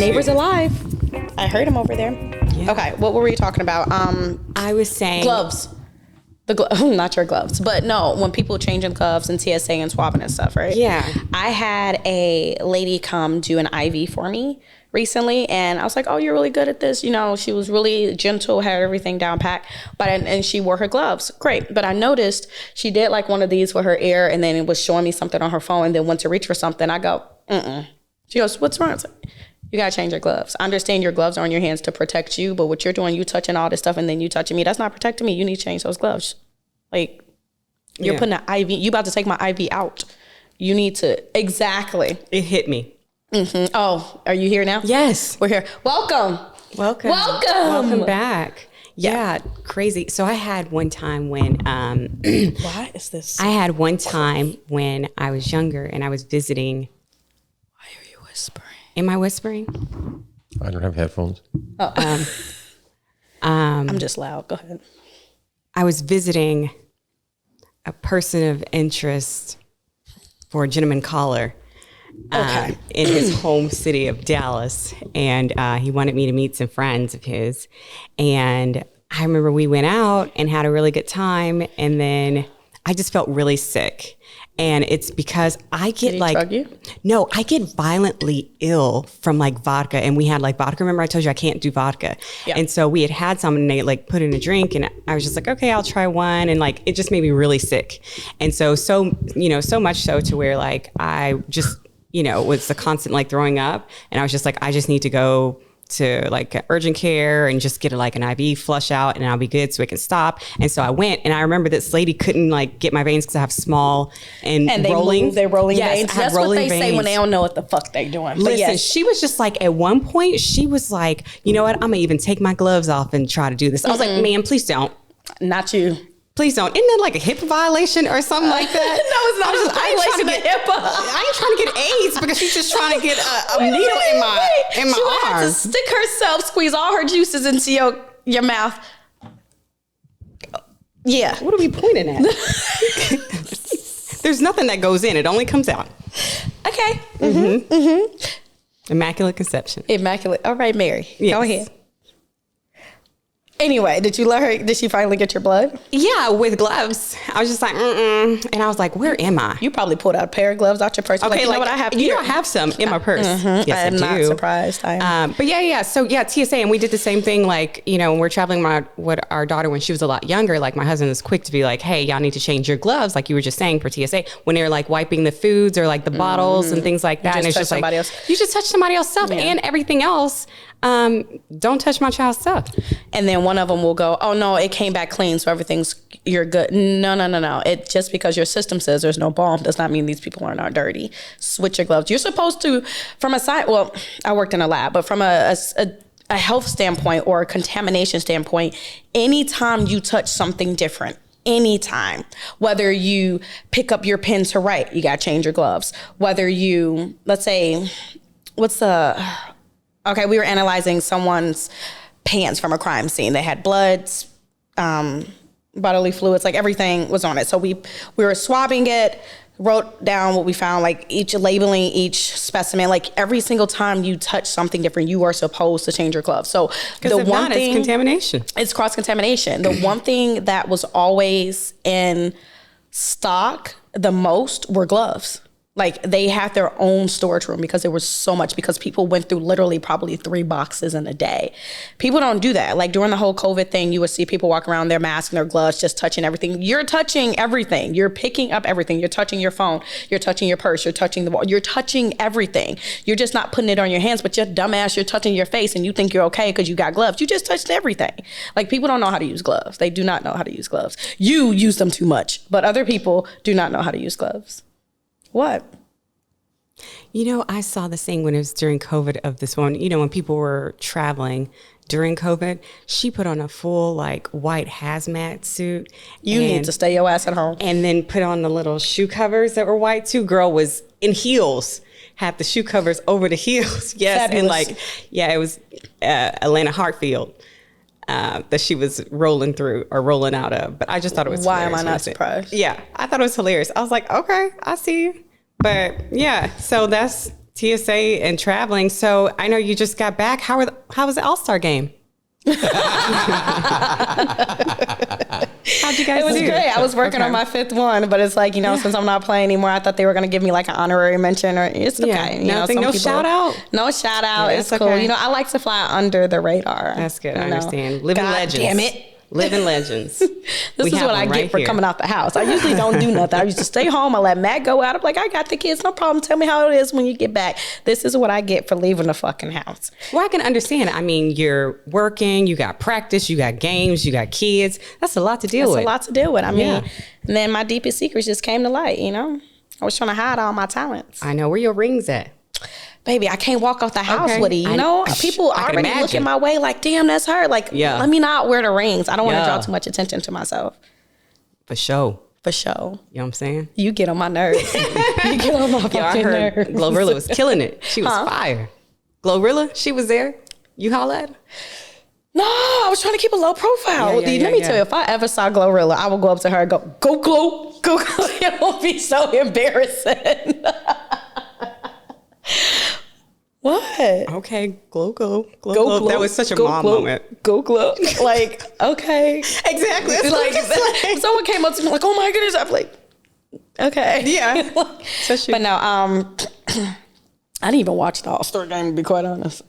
Neighbors alive. I heard him over there. Yeah. Okay, what were we talking about? I was saying Gloves. Not your gloves, but no, when people changing gloves and TSA and swabbing and stuff, right? Yeah. I had a lady come do an IV for me recently, and I was like, oh, you're really good at this. You know, she was really gentle, had everything down pat, and she wore her gloves. Great. But I noticed she did like one of these with her ear, and then it was showing me something on her phone, and then went to reach for something. I go, She goes, what's wrong? I was like, you gotta change your gloves. I understand your gloves are on your hands to protect you, but what you're doing, you touching all this stuff and then you touching me, that's not protecting me. You need to change those gloves. Like, you're putting an IV, you about to take my IV out. You need to, exactly. it hit me. Mm-hmm. Oh, are you here now? Yes. We're here. Welcome. Welcome back. Yeah, crazy. So I had one time when Why is this? I had one time when I was younger and I was visiting. Why are you whispering? Am I whispering? I don't have headphones. I'm just loud. Go ahead. I was visiting a person of interest for a gentleman caller in his home city of Dallas. And he wanted me to meet some friends of his. And I remember we went out and had a really good time. And then I just felt really sick. And it's because I get drug you? No, I get violently ill from like vodka. And we had like vodka. Remember I told you I can't do vodka. Yeah. And so we had some and they like put in a drink and I was just like, okay, I'll try one. And like, it just made me really sick. And so much so to where like, I just, was the constant like throwing up. And I was just like, I just need to go to like urgent care and just get like an IV flush out and I'll be good so it can stop. And so I went and I remember this lady couldn't like get my veins because I have small and they rolling. Move their rolling yes, veins. That's what they say when they don't know what the fuck they doing. But listen, she was just like, at one point she was like, you know what? I'm gonna even take my gloves off and try to do this. I was like, ma'am, please don't. Not you. Please don't. Isn't that like a HIPAA violation or something like that? No, it's not a violation of HIPAA. I ain't trying to get AIDS because she's just trying to get a needle in my arm. She had to stick herself, squeeze all her juices into your mouth. Yeah. What are we pointing at? There's nothing that goes in. It only comes out. Okay. Immaculate conception. Immaculate. All right, Mary. Yes. Go ahead. Anyway, did you let her? Did she finally get your blood? Yeah, with gloves. I was just like, and I was like, where am I? You probably pulled out a pair of gloves out your purse. Okay, like, you know what I have here? I have some in my purse. Yes, I am do. not surprised. I am. But yeah. So yeah, TSA, and we did the same thing. Like, when we're traveling with our daughter when she was a lot younger, like my husband was quick to be like, hey, y'all need to change your gloves, like you were just saying for TSA, when they're like wiping the foods or like the bottles and things like that. And it's just like, you just touch somebody else's stuff and everything else. Don't touch my child's stuff. And then one of them will go, oh no, it came back clean, so you're good. No. It just because your system says there's no balm does not mean these people are not dirty. Switch your gloves. You're supposed to, from a side, well, I worked in a lab, but from a health standpoint or a contamination standpoint, anytime you touch something different, anytime, whether you pick up your pen to write, you got to change your gloves. Whether you, let's say, okay, we were analyzing someone's pants from a crime scene. They had bloods, bodily fluids, like everything was on it. So we were swabbing it, wrote down what we found, like labeling each specimen. Like every single time you touch something different, you are supposed to change your gloves. So the one thing, it's contamination. It's cross-contamination. The one thing that was always in stock the most were gloves. Like they had their own storage room because there was so much, because people went through literally probably 3 boxes in a day. People don't do that. Like during the whole COVID thing, you would see people walk around their masks and their gloves, just touching everything. You're touching everything. You're picking up everything. You're touching your phone. You're touching your purse. You're touching the wall. You're touching everything. You're just not putting it on your hands, but you're dumbass. You're touching your face and you think you're okay because you got gloves. You just touched everything. Like people don't know how to use gloves. They do not know how to use gloves. You use them too much, but other people do not know how to use gloves. What? I saw this thing when it was during COVID of this one, when people were traveling during COVID, she put on a full like white hazmat suit. You need to stay your ass at home. And then put on the little shoe covers that were white too. Girl was in heels, had the shoe covers over the heels. Yes. Fabulous. And it was Atlanta Hartfield. That she was rolling through or rolling out of. But I just thought it was hilarious. Why am I not surprised? Yeah, I thought it was hilarious. I was like, okay, I see you. But yeah, so that's TSA and traveling. So I know you just got back. How was the All-Star game? How'd you guys It was do? great. I was working on my 5th one, but it's like, since I'm not playing anymore, I thought they were going to give me like an honorary mention, or it's okay. No shout out? No shout out. Yeah, it's cool. okay. I like to fly under the radar. That's good. I understand. Living legends. Damn it. Living legends. This is what I get for coming out the house. I usually don't do nothing. I used to stay home. I let Matt go out. I'm like, I got the kids. No problem. Tell me how it is when you get back. This is what I get for leaving the fucking house. Well, I can understand. I mean, you're working. You got practice. You got games. You got kids. That's a lot to deal with. That's a lot to deal with. I mean, and then my deepest secrets just came to light, I was trying to hide all my talents. I know. Where your rings at? Baby, I can't walk off the house with it, People already looking my way like, damn, that's her. Like, let me not wear the rings. I don't want to draw too much attention to myself. For sure. For sure. You know what I'm saying? You get on my nerves. You get on my fucking nerves. Glorilla was killing it. She was fire. Glorilla, she was there. You holla at her? No, I was trying to keep a low profile. Let me tell you, if I ever saw Glorilla, I would go up to her and go, go Glow, go Glow. It would be so embarrassing. What? Okay, glow. That was such a mom moment. Go glow. Like, okay. Exactly. Like, someone came up to me like, oh my goodness. I'm like, okay. Yeah. But no, I didn't even watch the All-Star game, to be quite honest.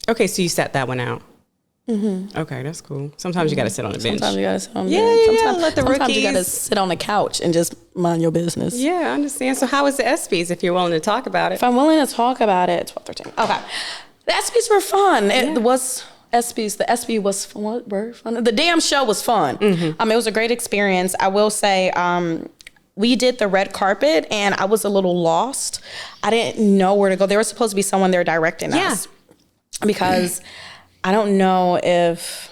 Okay, so you set that one out. Mm-hmm. Okay, that's cool. Sometimes you got to sit on the bench. Sometimes you got to sit on the bench. Let the rookies. Sometimes you got to sit on the couch and just mind your business. Yeah, I understand. So how was the ESPYs, if you're willing to talk about it? If I'm willing to talk about it, 12-13. Okay. The ESPYs were fun. It was ESPYs. The ESPY was fun. The damn show was fun. Mm-hmm. It was a great experience. I will say, we did the red carpet and I was a little lost. I didn't know where to go. There was supposed to be someone there directing us. Because I don't know if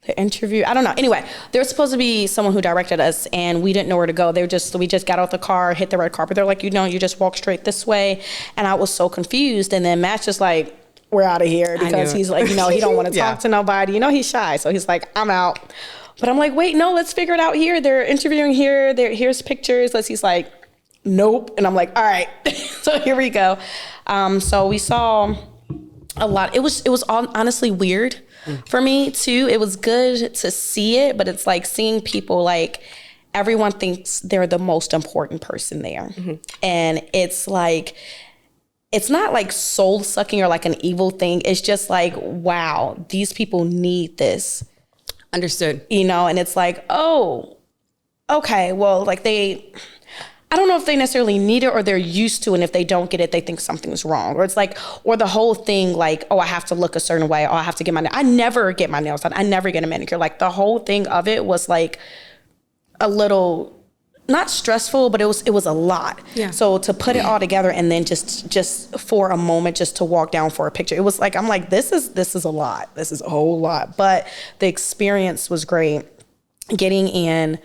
the interview, I don't know. Anyway, there was supposed to be someone who directed us and we didn't know where to go. We just got out the car, hit the red carpet. They're like, you just walk straight this way. And I was so confused. And then Matt's just like, we're out of here, because he's like, he don't want to talk to nobody. He's shy. So he's like, I'm out. But I'm like, wait, no, let's figure it out here. They're interviewing here. Here's pictures. He's like, nope. And I'm like, all right. So here we go. So we saw a lot. It was honestly weird for me too. It was good to see it, but it's like seeing people, like, everyone thinks they're the most important person there. Mm-hmm. And it's like, it's not like soul sucking or like an evil thing. It's just like, wow, these people need this. Understood. And it's like, oh, okay, well, like I don't know if they necessarily need it or they're used to it, and if they don't get it, they think something's wrong. Or it's like, or the whole thing, like, oh, I have to look a certain way. Oh, I have to get my nails. I never get my nails done. I never get a manicure. Like, the whole thing of it was like a little, not stressful, but it was a lot. Yeah. So to put it all together and then just for a moment, just to walk down for a picture, it was like, I'm like, this is a lot. This is a whole lot. But the experience was great. Getting in,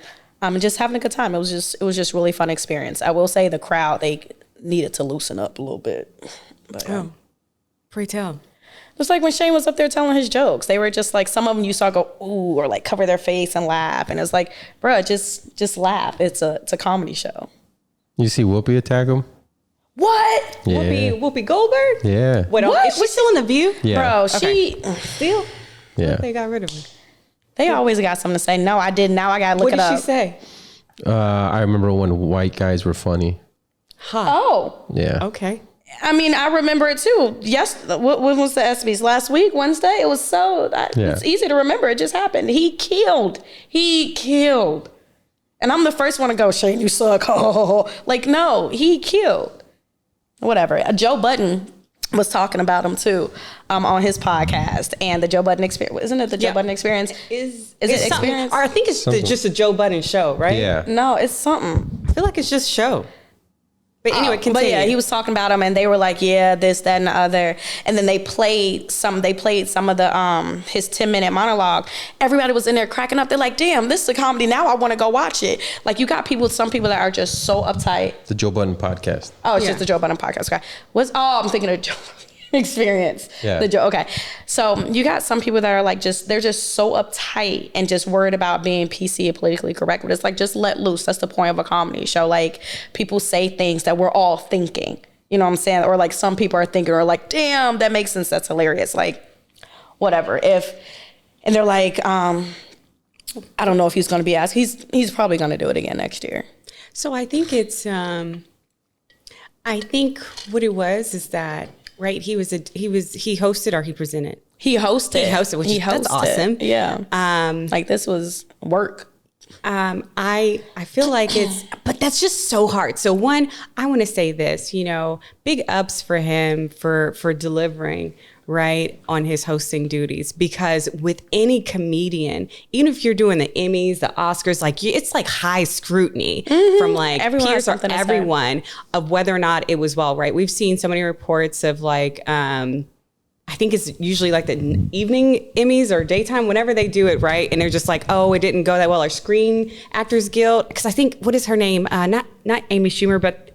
just having a good time. It was just really fun experience. I will say the crowd, they needed to loosen up a little bit. But, pray tell. Just like when Shane was up there telling his jokes, they were just like, some of them you saw go, ooh, or like cover their face and laugh. And it's like, bruh, just laugh. It's a comedy show. You see Whoopi attack him? What? Yeah. Whoopi Goldberg? Yeah. What? Is she still in The View? Yeah. Bro, she still? Yeah. They got rid of her. They always got something to say. No, I didn't. Now I got to look it up. What did she say? I remember when white guys were funny. Huh. Oh. Yeah. Okay. I mean, I remember it too. Yes. When was the ESPYs? Last week, Wednesday? It was it's easy to remember. It just happened. He killed. And I'm the first one to go, Shane, you suck. Like, no, he killed. Whatever. Joe Budden was talking about him too on his podcast, and the Joe Budden Experience. Isn't it the Joe Budden Experience? Is it Experience? Or I think it's just a Joe Budden show, right? Yeah. No, it's something. I feel like it's just show. But anyway, continue. But yeah, he was talking about him, and they were like, yeah, this, that, and the other. And then they played some of the his 10-minute monologue. Everybody was in there cracking up. They're like, damn, this is a comedy. Now I want to go watch it. Like, you got some people that are just so uptight. The Joe Budden podcast. Oh, it's just the Joe Budden podcast. Okay. I'm thinking of Joe Experience. Yeah. Okay. So you got some people that are like, they're just so uptight and just worried about being PC and politically correct. But it's like, just let loose. That's the point of a comedy show. Like, people say things that we're all thinking. You know what I'm saying? Or like some people are thinking, or like, damn, that makes sense. That's hilarious. Like, whatever. And they're like, I don't know if he's going to be asked. He's probably going to do it again next year. So I think it's, I think what it was is that, right, he hosted or he presented? He hosted. Which that's awesome. Yeah. Like this was work. I feel like but that's just so hard. So one, I want to say this, big ups for him for delivering right on his hosting duties, because with any comedian, even if you're doing the Emmys, the Oscars, like it's like high scrutiny from like everyone peers or everyone of whether or not it was well, right? We've seen so many reports of like, I think it's usually like the evening Emmys or daytime, whenever they do it, right? And they're just like, oh, it didn't go that well. Or Screen Actors Guild, because I think, what is her name? Not Amy Schumer, but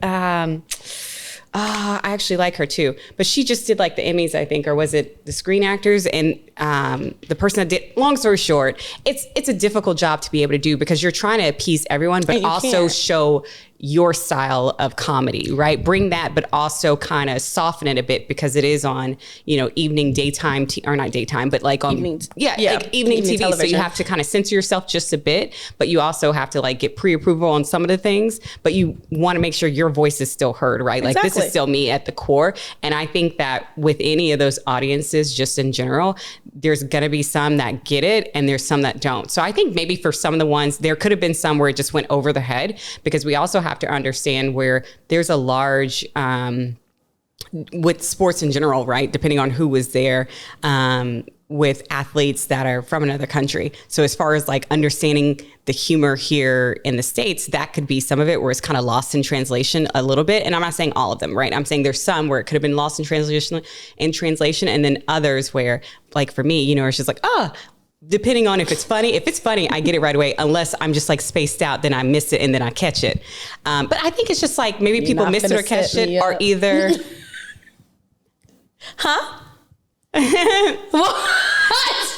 I actually like her too. But she just did like the Emmys, I think, or was it the Screen Actors? And the person that did, long story short, it's a difficult job to be able to do because you're trying to appease everyone, but also show your style of comedy, right? Bring that, but also kind of soften it a bit because it is on, evening, daytime, or not daytime, but like on evening, like evening TV. Television. So you have to kind of censor yourself just a bit, but you also have to like get pre-approval on some of the things, but you want to make sure your voice is still heard, right? Like this is still me at the core. And I think that with any of those audiences, just in general, there's going to be some that get it and there's some that don't. So I think maybe for some of the ones, there could have been some where it just went over the head, because we also have to understand where there's a large, with sports in general, right? Depending on who was there, with athletes that are from another country. So as far as like understanding the humor here in the States, that could be some of it where it's kind of lost in translation a little bit. And I'm not saying all of them, right? I'm saying there's some where it could have been lost in translation, and then others where, like for me, it's just like, depending on if it's funny, I get it right away. Unless I'm just like spaced out, then I miss it and then I catch it. But I think it's just like maybe people missed it or catched it, or either. Huh? What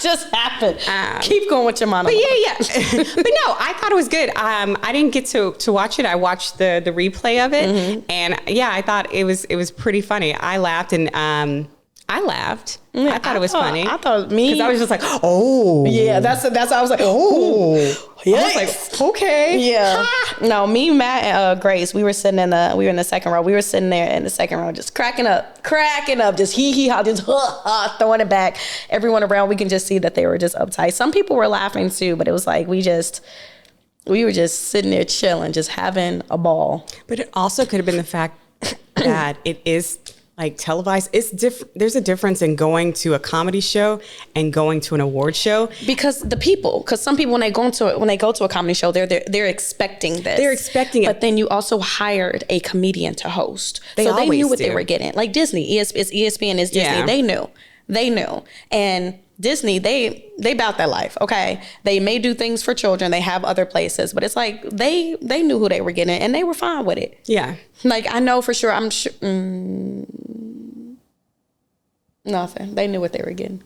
just happened? Keep going with your monologue. But yeah. But no, I thought it was good. I didn't get to watch it. I watched the replay of it, and yeah, I thought it was pretty funny. I laughed and I laughed. I thought it was funny. I thought because I was just like, oh yeah, that's I was like, oh yeah. I was like, okay, yeah. No, me, Matt, and Grace, we were sitting in the second row. We were sitting there in the second row, just cracking up, just hee ha, just throwing it back. Everyone around, we can just see that they were just uptight. Some people were laughing too, but it was like we were just sitting there chilling, just having a ball. But it also could have been the fact that it is like televised. It's different. There's a difference in going to a comedy show and going to an award show, because some people when they go to a comedy show, they're expecting this. They're expecting it. But then you also hired a comedian to host, so they knew what they were getting. Like Disney, ESPN is Disney. Yeah. They knew, and Disney, they bout that life. Okay, they may do things for children. They have other places, but it's like they knew who they were getting, and they were fine with it. Yeah, like I know for sure. I'm sure. Nothing. They knew what they were getting.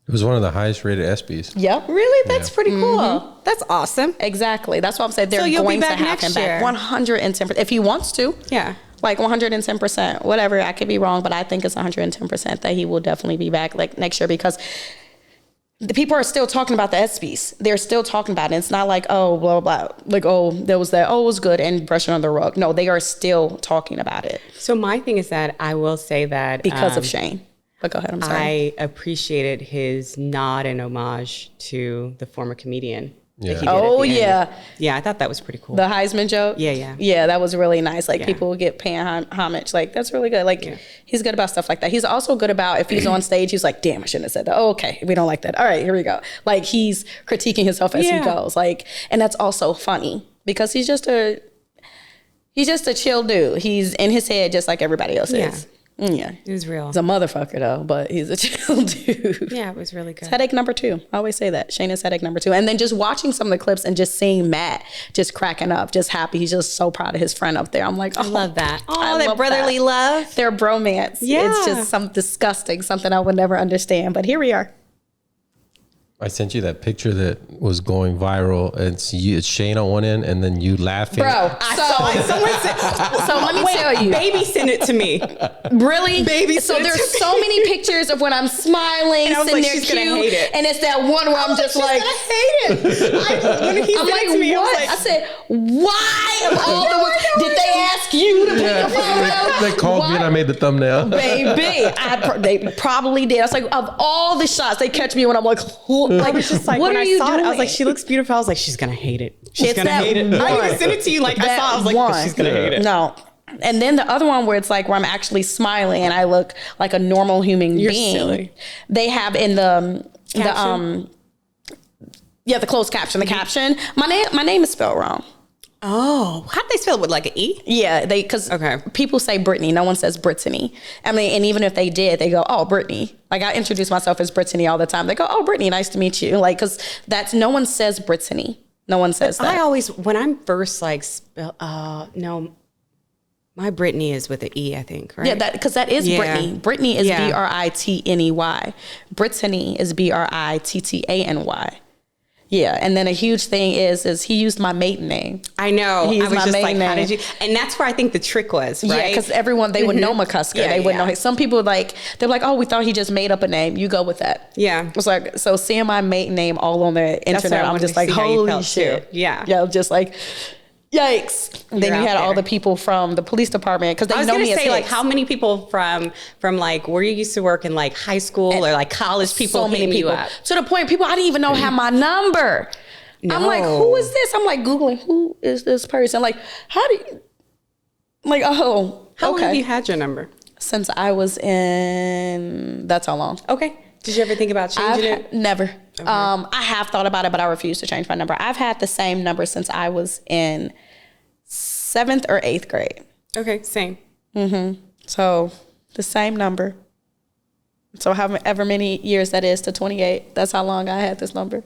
It was one of the highest rated ESPYs. Yep. Really? That's pretty cool. Mm-hmm. That's awesome. Exactly. That's what I'm saying. They're going to have him back 110%. If he wants to. Yeah. Like 110%. Whatever. I could be wrong, but I think it's 110% that he will definitely be back like next year, because the people are still talking about the ESPYs. They're still talking about it. It's not like, oh, blah, blah, blah. Like, oh, there was that. Oh, it was good, and brushing on the rug. No, they are still talking about it. So my thing is that I will say that. Because of Shane. But go ahead, I'm sorry. I appreciated his nod and homage to the former comedian. Yeah. That he did oh, yeah. Yeah, I thought that was pretty cool. The Heisman joke? Yeah. Yeah, that was really nice. Like, people get paying homage. Like, that's really good. Like, he's good about stuff like that. He's also good about, if he's on stage, he's like, damn, I shouldn't have said that. Oh, okay, we don't like that. All right, here we go. Like, he's critiquing himself as he goes. Like, and that's also funny, because he's just a chill dude. He's in his head just like everybody else is. Yeah. It was real. He's a motherfucker, though, but he's a chill dude. Yeah, it was really good. It's headache number 2. I always say that. Shane is headache number 2. And then just watching some of the clips and just seeing Matt just cracking up, just happy. He's just so proud of his friend up there. I'm like, oh, I love that. Oh, that brotherly love. Their bromance. Yeah. It's just something I would never understand. But here we are. I sent you that picture that was going viral. It's Shane on one end, and then you laughing. Bro, so let me tell you. Baby sent it to me. Really? Baby so sent it there's to so many pictures of when I'm smiling, and I was sitting like, there she's cute, gonna hate it. and it's that one where I'm just like, I hate it. When he I'm sent like, it to me, what? I was like, I said, why of all the ones? Did they ask you to pick a photo? They called me and I made the thumbnail. Baby, they probably did. I was like, of all the shots, they catch me when I'm like, I was just like, what when are I you saw doing? it, I was like, she looks beautiful. I was like, she's gonna hate it. She's It's gonna that hate it. one. I even sent it to you. Like I saw, I was like, one. she's gonna hate it. No. And then the other one where it's like where I'm actually smiling and I look like a normal human being. Silly. They have in the closed caption. The caption. My name is spelled wrong. Oh, how'd they spell it, with like an E? Yeah, because people say Brittany. No one says Brittany. I mean, and even if they did, they go, oh, Brittany. Like I introduce myself as Brittany all the time. They go, oh, Brittany, nice to meet you. Like, because no one says Brittany. No one says that. I always, when I'm first like, no, my Brittany is with an E, I think, right? Yeah, because that is Brittany. Brittany is Britney. Brittany is Brittany. Yeah, and then a huge thing is he used my maiden name. I know. He used I was my just maiden like, how name. did you? And that's where I think the trick was, right? Yeah, because they would know McCusker. Yeah, they wouldn't know. Some people they're like, oh, we thought he just made up a name. You go with that. Yeah. It's like, so seeing my maiden name all on the internet, I'm just like, holy shit. Too. Yeah. Yeah, just like, yikes. And then you had all the people from the police department because they know me as Hicks. Like, how many people from like where you used to work in like high school or like college people? So many people. To the point, people I didn't even know had my number. No. I'm like, who is this? I'm like Googling, who is this person? Like, how do you, like, oh, how long have you had your number? Since I was in, that's how long. Okay. Did you ever think about changing it? Never. Okay. I have thought about it, but I refuse to change my number. I've had the same number since I was in 7th or 8th grade. Okay, same. Mm-hmm. So the same number. So however many years that is to 28, that's how long I had this number.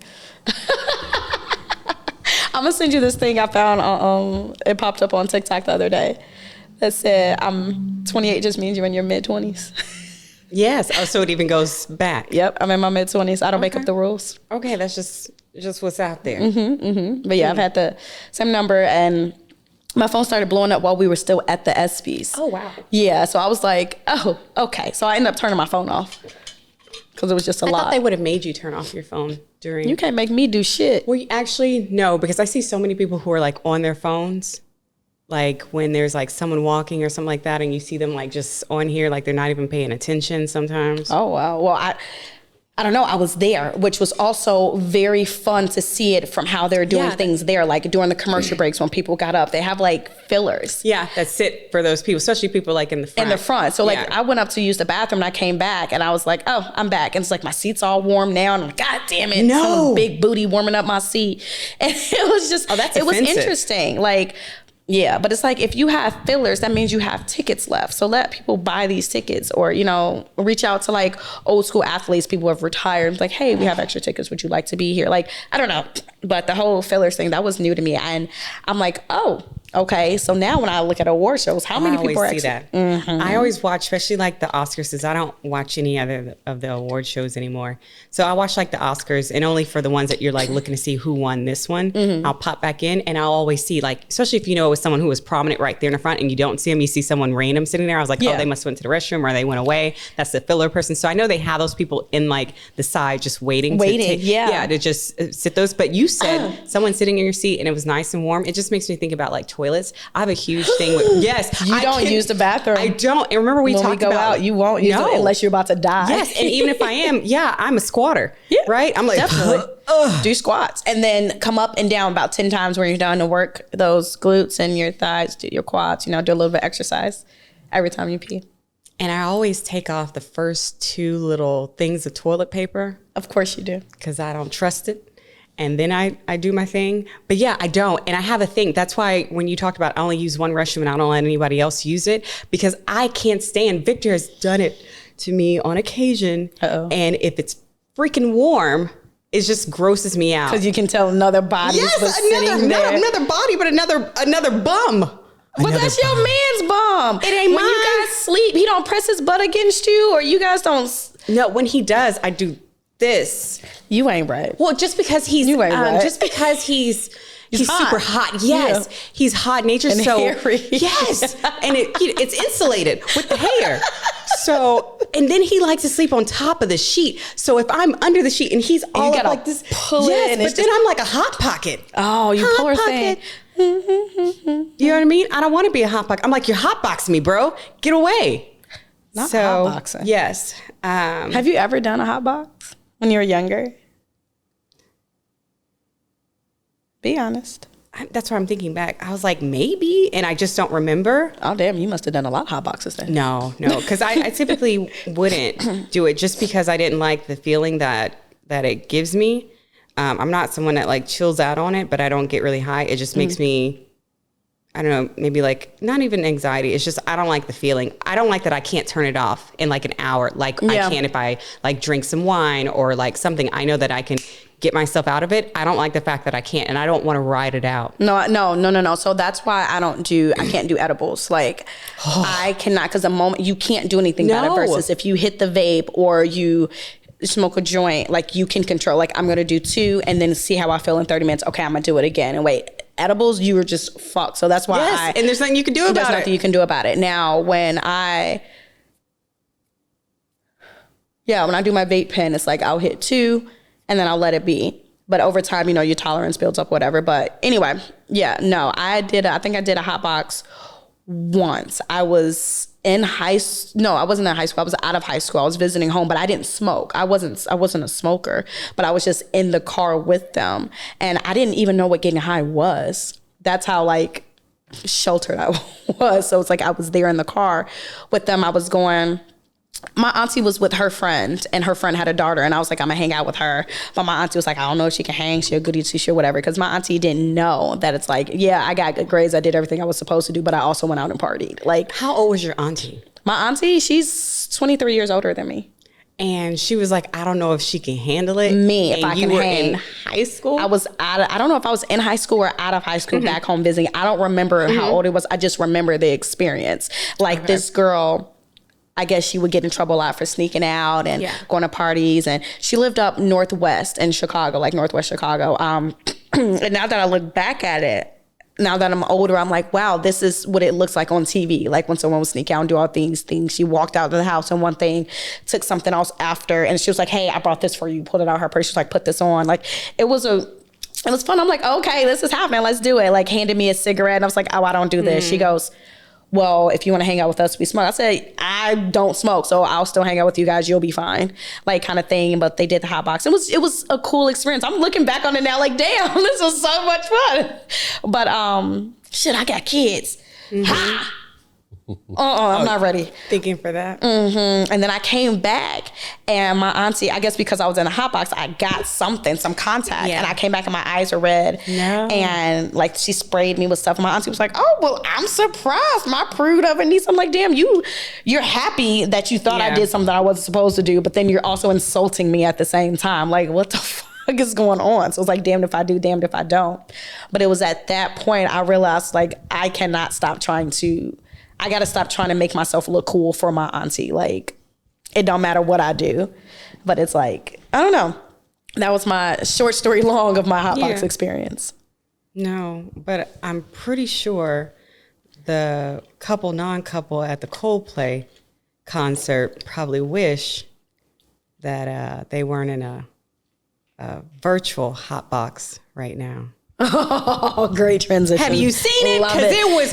I'm gonna send you this thing I found. It popped up on TikTok the other day that said, "I'm 28 just means you're in your mid-20s." Yes. Oh, so it even goes back. Yep, I'm in my mid-20s. I don't make up the rules. Okay, that's just what's out there. Mm-hmm, mm-hmm. But yeah, I've had the same number, and my phone started blowing up while we were still at the ESPYs. Oh wow. Yeah, so I was like, oh, okay. So I ended up turning my phone off because it was just a lot. I thought they would have made you turn off your phone during. You can't make me do shit. Well, actually, no, because I see so many people who are like on their phones, like when there's like someone walking or something like that, and you see them like just on here, like they're not even paying attention sometimes. Oh wow. Well, I don't know. I was there, which was also very fun to see it from how they're doing things there. Like during the commercial breaks when people got up, they have like fillers. Yeah, that sit for those people, especially people like in the front. In the front. So like I went up to use the bathroom and I came back and I was like, oh, I'm back. And it's like my seat's all warm now. And I'm like, God damn it. No. Some big booty warming up my seat. And it was just, it was interesting. Like, yeah, but it's like if you have fillers, that means you have tickets left. So let people buy these tickets or, reach out to like old school athletes, people who have retired. It's like, hey, we have extra tickets. Would you like to be here? Like, I don't know. But the whole fillers thing, that was new to me. And I'm like, oh, okay. So now when I look at award shows, how many people are actually... I always see that. Mm-hmm. I always watch, especially like the Oscars, because I don't watch any other of the award shows anymore. So I watch like the Oscars and only for the ones that you're like looking to see who won this one. Mm-hmm. I'll pop back in and I'll always see like, especially if it was someone who was prominent right there in the front and you don't see them, you see someone random sitting there. I was like, oh, they must have went to the restroom or they went away. That's the filler person. So I know they have those people in like the side just waiting to just sit those. But you said someone sitting in your seat and it was nice and warm. It just makes me think about like toilets. I have a huge thing with you don't use the bathroom. I don't. And remember when we go out, you won't use it unless you're about to die. Yes, and even if I am, I'm a squatter. Yeah, right. I'm like definitely do squats and then come up and down about 10 times when you're done to work those glutes and your thighs, do your quads. Do a little bit of exercise every time you pee. And I always take off the first 2 little things of toilet paper. Of course you do, because I don't trust it. And then I do my thing. But yeah, I don't. And I have a thing. That's why when you talked about I only use one restroom and I don't let anybody else use it, because I can't stand. Victor has done it to me on occasion. Uh-oh. And if it's freaking warm, it just grosses me out. Because you can tell another body is sitting there. Not another body, but another bum. But that's your man's bum. It ain't mine. When you guys sleep, he don't press his butt against you or you guys don't. No, when he does, I do this. You ain't right. Well, just because he's right. just because he's hot. super hot. Yes, yeah. He's hot natured. And so hairy. Yes, and it's insulated with the hair. So, and then he likes to sleep on top of the sheet. So if I'm under the sheet and he's all up like this, pull it. But then I'm like a hot pocket. Oh, you hot poor pocket. thing. You know what I mean? I don't want to be a hot pocket. I'm like, you're hot boxing me, bro. Get away. Not hot boxing. Yes. Have you ever done a hot box when you were younger? Be honest. That's what I'm thinking back. I was like, maybe, and I just don't remember. Oh, damn, you must have done a lot of hot boxes then. No, because I typically wouldn't do it just because I didn't like the feeling that it gives me. I'm not someone that like chills out on it, but I don't get really high. It just makes me, I don't know, maybe like not even anxiety. It's just, I don't like the feeling. I don't like that I can't turn it off in like an hour. Like I can if I like drink some wine or like something. I know that I can get myself out of it. I don't like the fact that I can't, and I don't want to ride it out. No. So that's why I can't do edibles. Like I cannot, because the moment you can't do anything about it versus if you hit the vape or you smoke a joint, like you can control, like I'm going to do 2 and then see how I feel in 30 minutes. Okay, I'm going to do it again. And wait, edibles, you were just fucked. So that's why and there's nothing you can do about it. There's nothing you can do about it. Now, when I do my vape pen, it's like I'll hit 2 and then I'll let it be. But over time, you know, your tolerance builds up, whatever. But anyway, I think I did a hot box once. I was in high school. No, I wasn't in high school. I was out of high school. I was visiting home, but I didn't smoke. I wasn't a smoker, but I was just in the car with them. And I didn't even know what getting high was. That's how like sheltered I was. So it's like I was there in the car with them. I was going, my auntie was with her friend and her friend had a daughter and I was like, I'm gonna hang out with her. But my auntie was like, I don't know if she can hang. She a goody two-shoe, whatever. Because my auntie didn't know that it's like, yeah, I got good grades. I did everything I was supposed to do, but I also went out and partied. Like, how old was your auntie? My auntie, she's 23 years older than me. And she was like, I don't know if she can handle it. Me, if I can hang. In high school? I don't know if I was in high school or out of high school back home visiting. I don't remember how old it was. I just remember the experience. Like this girl, I guess she would get in trouble a lot for sneaking out and going to parties. And she lived up northwest in Chicago, like northwest Chicago. And now that I look back at it, now that I'm older, I'm like, wow, this is what it looks like on TV. Like when someone would sneak out and do all these things. She walked out of the house and one thing, took something else after. And she was like, hey, I brought this for you. Pulled it out of her purse. She was like, put this on. Like it was fun. I'm like, okay, this is happening. Let's do it. Like handed me a cigarette. And I was like, oh, I don't do this. She goes, well, if you want to hang out with us, we smoke. I said, I don't smoke, so I'll still hang out with you guys. You'll be fine, like kind of thing. But they did the hot box. It was a cool experience. I'm looking back on it now, like, damn, this was so much fun. But shit, I got kids. Ha! I'm not ready. Thinking for that. And then I came back and my auntie, I guess because I was in a hot box, I got some contact and I came back and my eyes are red. No. And like she sprayed me with stuff. And my auntie was like, oh, well, I'm surprised. My prude of a niece. I'm like, damn, you're happy that you thought I did something I wasn't supposed to do, but then you're also insulting me at the same time. Like, what the fuck is going on? So it's like, damned if I do, damned if I don't. But it was at that point I realized like I cannot stop I got to stop trying to make myself look cool for my auntie. Like, it don't matter what I do. But it's like, I don't know. That was my short story long of my hotbox experience. No, but I'm pretty sure the non-couple at the Coldplay concert probably wish that they weren't in a virtual hotbox right now. Oh, great transition. Have you seen it? Because it was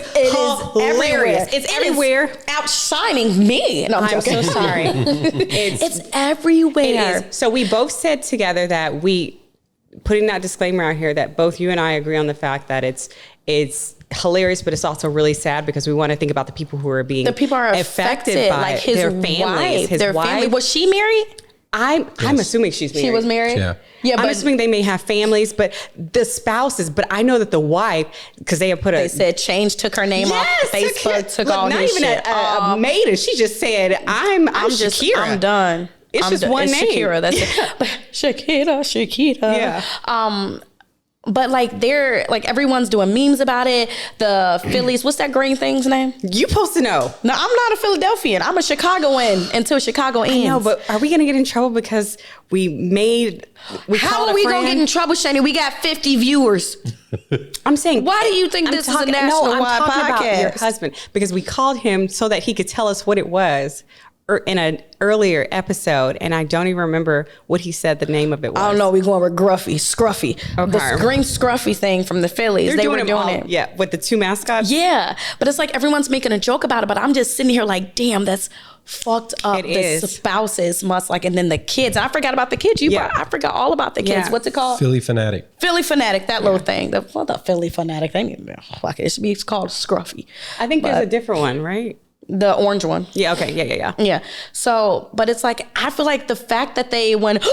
hilarious. It's everywhere. Outshining me. No, I'm so sorry. It's everywhere. It is. So we both said together that putting that disclaimer out here, that both you and I agree on the fact that it's hilarious, but it's also really sad because we want to think about the people who are being affected by like his their families. Wife, their family. Was she married? I'm assuming she's married. She was married? Yeah, but I'm assuming they may have families, but the spouses, but I know that the wife, because they said Change took her name off Facebook, took all his shit. Not even a maiden. She just said, I'm Shakira. I'm done. It's just one name. Shakira, that's it. But Shakira. Yeah. But like they're like everyone's doing memes about it. The Phillies, what's that green thing's name? You supposed to know. No, I'm not a Philadelphian. I'm a Chicagoan until Chicago ends. No, but are we gonna get in trouble because how are we gonna get in trouble, Shani? We got 50 viewers. I'm saying, why do you think this is a national wide podcast? About your husband, because we called him so that he could tell us what it was in an earlier episode, and I don't even remember what he said the name of it was. I don't know. We're going with Scruffy. Okay. The green Scruffy thing from the Phillies. They were doing it. Yeah, with the two mascots. Yeah, but it's like everyone's making a joke about it, but I'm just sitting here like, damn, that's fucked up. It is. The spouses must like, and then the kids. I forgot about the kids. I forgot all about the kids. Yeah. What's it called? Philly Fanatic. Philly Fanatic, that little thing. The Philly Fanatic. They need to fuck it. It should be called Scruffy. I think there's a different one, right? The orange one. Yeah, okay. Yeah. So, but it's like, I feel like the fact that they went,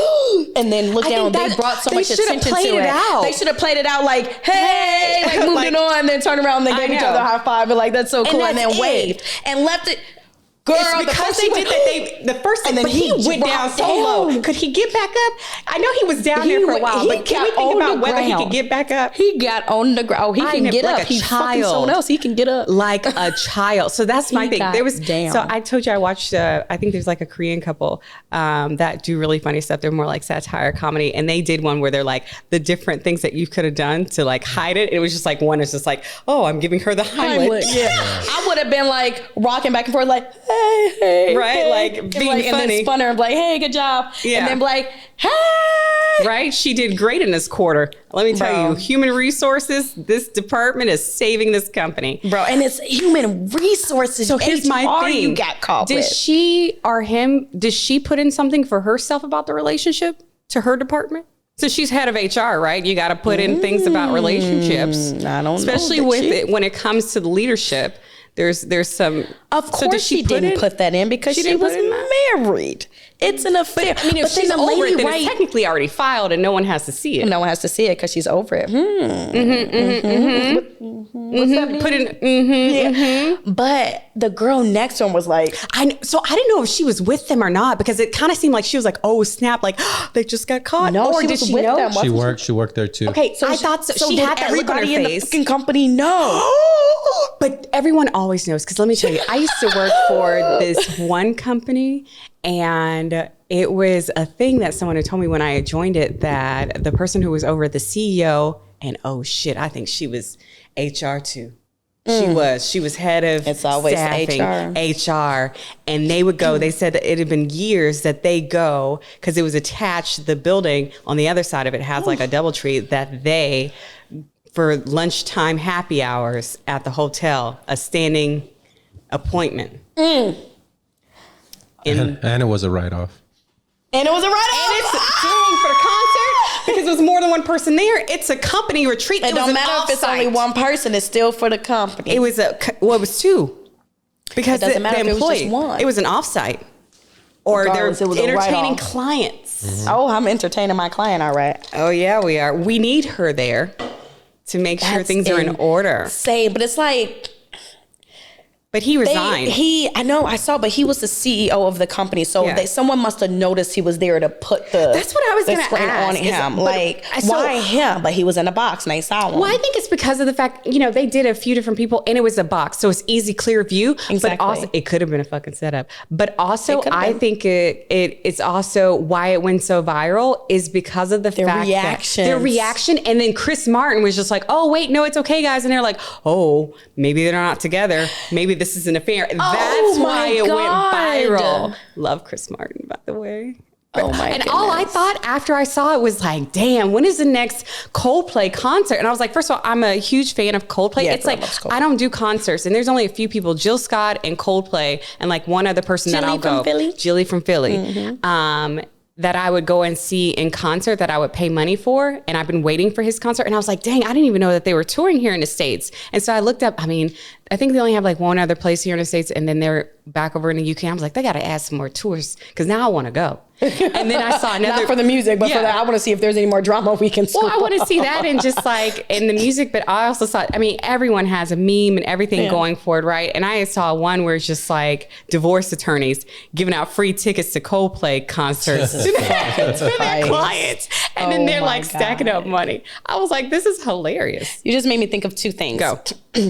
and then look down, they brought so much attention to it. They should have played it out like, hey, like moved it on, and then turned around and then gave each other a high five, and like, that's so cool. And then waved and left it. Girl, because they did that. The first thing, but he went down so low. Could he get back up? I know he was down there for a while, but can we think about whether he could get back up? He got on the ground. He can get up. He's fucking someone else. He can get up like a child. So that's my thing. There was down. So I told you I watched. I think there's like a Korean couple that do really funny stuff. They're more like satire comedy, and they did one where they're like the different things that you could have done to like hide it. It was just like one is just like, oh, I'm giving her the Heimlich. Yeah, I would have been like rocking back and forth, like, hey. Right, hey. like being and funny, and then spun her and be like, "Hey, good job," and then be like, "Hey." Right, she did great in this quarter. Let me tell you, human resources. This department is saving this company, bro. And it's human resources. So here's my thing: you got caught Did she put in something for herself about the relationship to her department? So she's head of HR, right? You got to put in things about relationships. I don't especially know, with it when it comes to the leadership. There's some. Of course, she didn't put that in because she was married. It's an affair. But I mean, if she's over it, then it's technically already filed, and no one has to see it. No one has to see it because she's over it. What's that? Put in. But the girl next to him was like, so I didn't know if she was with them or not because it kind of seemed like she was like, oh snap, like they just got caught. No, or she did was she with know? them. She worked there too. Okay, so I thought so. She had that look on her everybody in the face. fucking company know. But everyone always knows because let me tell you, I used to work for this one company, and it was a thing that someone had told me when I had joined it that the person who was over the CEO, and oh shit, I think she was HR too. She was head of it's always staffing, HR, and they would go. They said that it had been years that they go because it was attached. The building on the other side of it has like a DoubleTree that they, for lunchtime happy hours at the hotel, a standing appointment. And it was a write-off. And it was a write-off. And it's doing for the concert because there was more than one person there. It's a company retreat. It don't matter if it's only one person. It's still for the company. It was it was two. Because it doesn't matter if it was just one. It was an offsite. Or regardless, they're entertaining clients. Mm-hmm. Oh, I'm entertaining my client, all right. Oh yeah, we are. We need her there to make sure things are in order. But it's like, but he resigned. I know, I saw, but he was the CEO of the company. So someone must have noticed he was there to put that's what I was going to ask. on him. Why him? But he was in a box and they saw him. Well, I think it's because of the fact, they did a few different people and it was a box. So it's easy, clear view. Exactly. But also, it could have been a fucking setup. But also, I think it's also why it went so viral is because of their reaction. And then Chris Martin was just like, oh, wait, no, it's okay, guys. And they're like, oh, maybe they're not together. Maybe this is an affair. That's why it went viral. Love Chris Martin, by the way. Oh my And goodness. all I thought after I saw it was like, damn, when is the next Coldplay concert? And I was like, first of all, I'm a huge fan of Coldplay. Yeah, it's like, I don't do concerts. And there's only a few people, Jill Scott and Coldplay, and like one other person that I'll go. Jilly from Philly. Mm-hmm. That I would go and see in concert that I would pay money for. And I've been waiting for his concert. And I was like, dang, I didn't even know that they were touring here in the States. And so I looked up, I think they only have like one other place here in the States and then they're back over in the UK. I was like, they got to add some more tours because now I want to go. And then I saw another. Not for the music, but for that, I want to see if there's any more drama we can Well, I want to see that and just like in the music, but I also saw, I mean, everyone has a meme and everything going for it, right? And I saw one where it's just like divorce attorneys giving out free tickets to Coldplay concerts to their clients. And then they're like stacking up money. I was like, this is hilarious. You just made me think of two things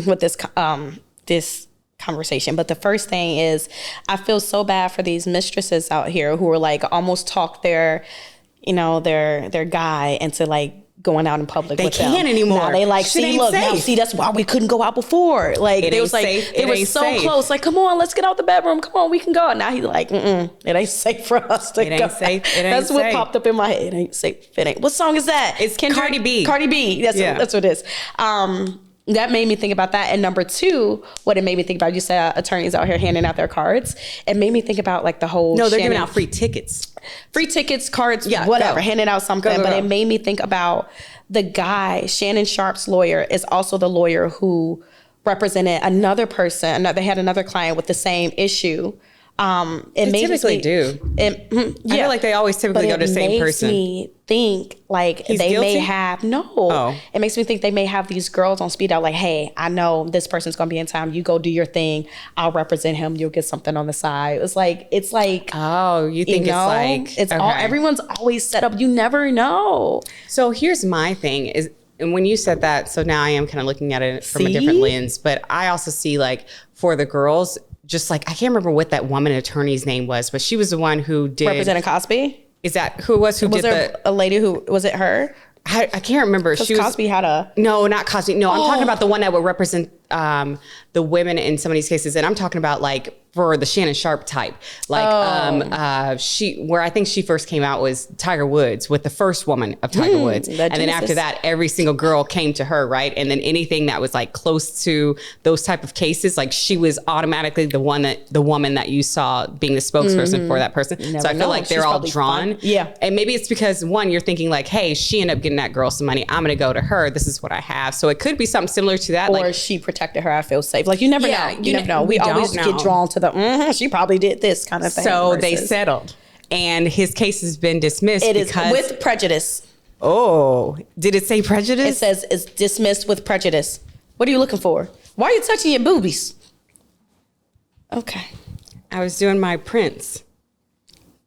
with this this conversation. But the first thing is, I feel so bad for these mistresses out here who are like almost talk their guy into like going out in public with them. They can't anymore. Now they like, see, that's why we couldn't go out before. Like it was like safe. It was so safe. Close. Like, come on, let's get out the bedroom. Come on, we can go. And now he's like, it ain't safe for us to go. It ain't safe. That's what popped up in my head. It ain't safe. It ain't. What song is that? It's Cardi B. Cardi B. That's what it is. That made me think about that. And number two, what it made me think about, you said attorneys out here handing out their cards. It made me think about like the whole they're giving out free tickets, cards, whatever, handing out something. But it made me think about the guy, Shannon Sharpe's lawyer, is also the lawyer who represented another person. They had another client with the same issue. They typically do. I feel like they always typically go to the same person. It makes me think like He's they guilty? may have It makes me think they may have these girls on speed out. Like, hey, I know this person's gonna be in town. You go do your thing. I'll represent him. You'll get something on the side. It's like oh, you think it's all everyone's always set up. You never know. So here's my thing is. And when you said that, so now I am kind of looking at it from a different lens, but I also see like for the girls, just like, I can't remember what that woman attorney's name was, but she was the one who did. Representing Cosby? Is that who it was? Was there a lady who, was it her? I can't remember. Cosby had a. No, not Cosby. No, I'm talking about the one that would represent the women in some of these cases. And I'm talking about like for the Shannon Sharpe type. Like where I think she first came out was Tiger Woods with the first woman of Tiger Woods. And then after that, every single girl came to her, right? And then anything that was like close to those type of cases, like she was automatically the woman that you saw being the spokesperson for that person. So I feel like they're all drawn. Fun. Yeah. And maybe it's because one, you're thinking like, hey, she ended up getting that girl some money. I'm going to go to her. This is what I have. So it could be something similar to that. Or like, she protected her. I feel safe. Like you never know. You never know. We always get drawn to the, she probably did this kind of thing. So they settled. And his case has been dismissed. It is with prejudice. Oh, did it say prejudice? It says it's dismissed with prejudice. What are you looking for? Why are you touching your boobies? Okay. I was doing my Prince.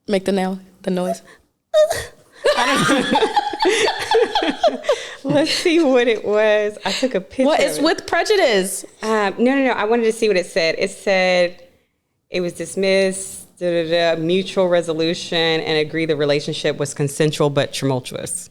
Make the noise. Let's see what it was. I took a picture. Well, it's with prejudice. No. I wanted to see what it said. It said it was dismissed, mutual resolution, and agree the relationship was consensual but tumultuous.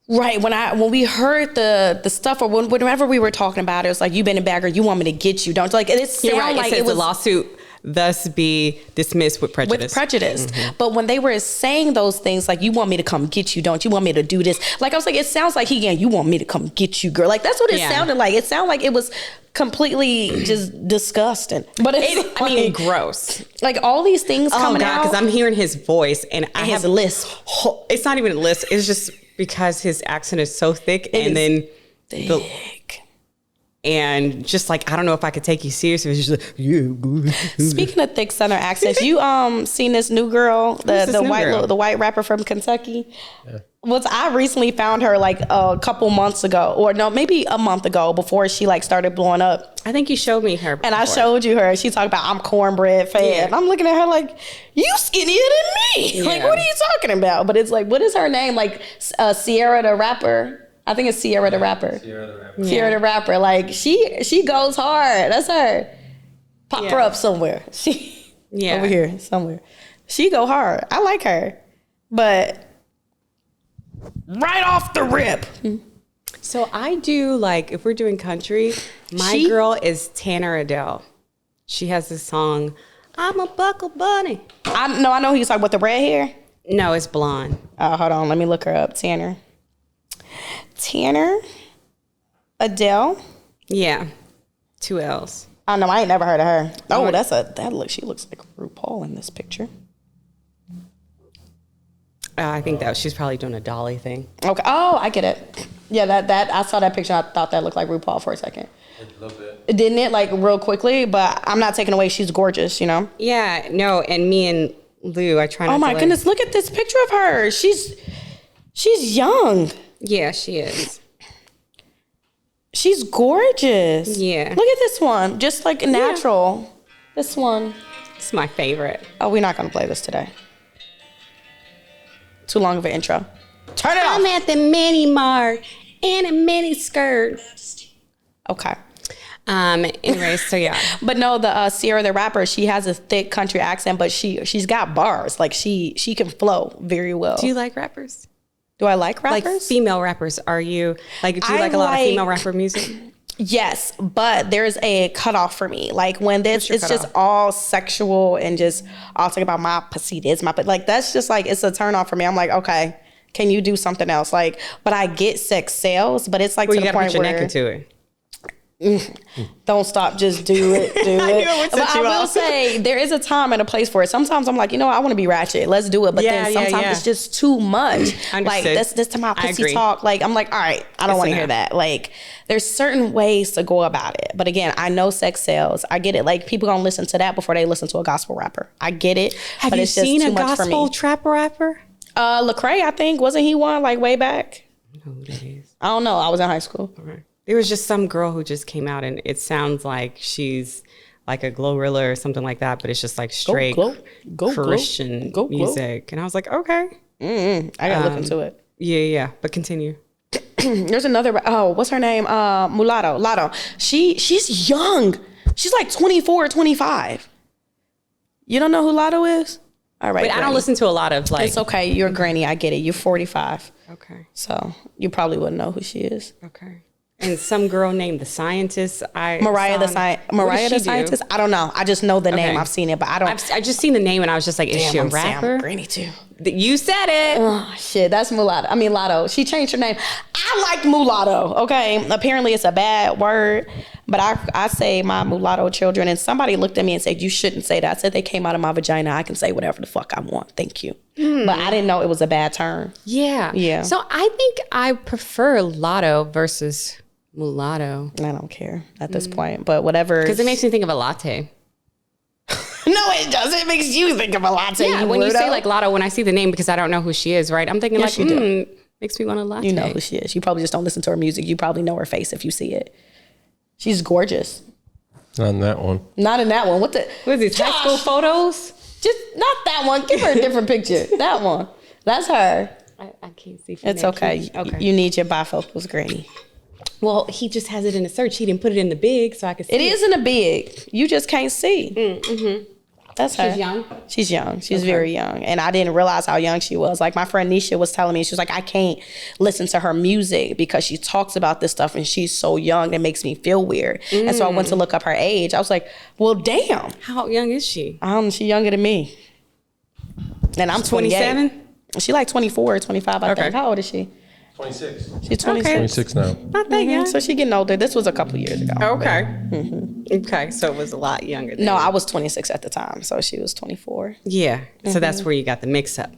Right. When we heard the stuff, or whenever we were talking about it, it was like, you've been a bagger, you want me to get you. Don't like it. You're right. Like it was the lawsuit thus be dismissed with prejudice. With prejudice. Mm-hmm. But when they were saying those things, like, you want me to come get you, don't you want me to do this? Like, I was like, it sounds like you want me to come get you, girl. Like, that's what it sounded like. It sounded like it was completely just disgusting. But it's gross. Like, all these things coming out. Because I'm hearing his voice and I have his lisp. It's not even a lisp. It's just because his accent is so thick thick. And just like, I don't know if I could take you seriously. It was just like, yeah. Speaking of thick Southern accents, you seen this new girl, the white rapper from Kentucky? Yeah. I recently found her like a couple months ago, or no, maybe a month ago, before she like started blowing up. I think you showed me her before. And I showed you her. She talked about, I'm cornbread fed. Yeah. And I'm looking at her like, you skinnier than me. Yeah. Like, what are you talking about? But it's like, what is her name? Like Sierra the rapper. I think it's Sierra the rapper. Sierra the rapper. Like, she goes hard. That's her. Pop her up somewhere. Over here somewhere. She go hard. I like her. But right off the rip. So I do, like, if we're doing country, my girl is Tanner Adele. She has this song, I'm a buckle bunny. I know who you're talking about, the red hair. No, it's blonde. Oh, hold on. Let me look her up. Tanner Adele. Yeah. 2 L's. I know. I ain't never heard of her. Oh, she looks like RuPaul in this picture. I think she's probably doing a dolly thing. Okay. Oh, I get it. Yeah, that I saw that picture. I thought that looked like RuPaul for a second. A little bit. Didn't it? Like, real quickly, but I'm not taking away she's gorgeous, you know? Yeah, no, and me and Lou, I try not to. Oh my goodness, look at this picture of her. She's young. Yeah, she is. She's gorgeous. Yeah. Look at this one. Just like natural. Yeah. This one. It's my favorite. Oh, we're not going to play this today. Too long of an intro. Turn it off. I'm at the mini mart in a mini skirt. Okay. Anyways, so yeah. But no, the Sierra the rapper, she has a thick country accent, but she's got bars. Like she can flow very well. Do you like rappers? Do I like rappers? Like female rappers. Are you do you like a lot of female rapper music? Yes, but there's a cutoff for me. Like when it's just all sexual and just all talking about my pussy is my, but like that's just like it's a turn off for me. I'm like, okay, can you do something else? Like, but I get sex sales, but it's like to the point where you gotta put your neck into it. Don't stop, just do it. But I will say there is a time and a place for it. Sometimes I'm like, I want to be ratchet, let's do it, but then sometimes it's just too much. Like this to my pussy talk, like I'm like, all right, I don't want to hear that. Like there's certain ways to go about it, but again, I know sex sells. I get it. Like people gonna listen to that before they listen to a gospel rapper. I get it. Have you seen a gospel trap rapper? Lecrae, I think, wasn't he one like way back? I don't know who that is. I don't know, I was in high school. Okay. There was just some girl who just came out and it sounds like she's like a Glorilla or something like that, but it's just like straight Christian music. And I was like, okay. I gotta look into it. Yeah. But continue. There's another, what's her name? Mulatto, Lotto. She's young. She's like 24 or 25. You don't know who Lotto is? All right. But I don't listen to a lot of like. It's okay. You're a granny. I get it. You're 45. Okay. So you probably wouldn't know who she is. Okay. And some girl named The Scientist. Mariah the Scientist. I don't know. I just know the name. I've seen it, but I don't. I just seen the name and I was just like, is she a rapper? I'm granny too. You said it. Oh shit, that's Mulatto. I mean Lotto. She changed her name. I like mulatto. Okay, apparently it's a bad word, but I say my mulatto children. And somebody looked at me and said you shouldn't say that. I said they came out of my vagina. I can say whatever the fuck I want. Thank you. But I didn't know it was a bad term. Yeah. So I think I prefer Lotto versus mulatto. I don't care at this point, but whatever. Because it makes me think of a latte. No, it doesn't. It makes you think of a latte. Yeah, when you say like Lotto, when I see the name, because I don't know who she is, right? I'm thinking makes me want a latte. You know who she is. You probably just don't listen to her music. You probably know her face if you see it. She's gorgeous. Not in that one. Not in that one. What is these high school photos? Just not that one. Give her a different picture. That one. That's her. I can't see from It's okay. You need your bifocals, granny. Well, he just has it in the search. He didn't put it in the big so I could see it. It is in the big. You just can't see. Mm-hmm. That's her. She's young? She's young. She's very young. And I didn't realize how young she was. Like my friend Nisha was telling me, she was like, I can't listen to her music because she talks about this stuff and she's so young. It makes me feel weird. And so I went to look up her age. I was like, well, damn. How young is she? She's younger than me. And I'm 27. She like 24 or 25, I think. How old is she? 26. She's 26. Okay. 26 now. Not that young. So she's getting older. This was a couple years ago. Okay. Okay, so it was a lot younger than No, I was 26 at the time, so she was 24. Yeah, so that's where you got the mix up.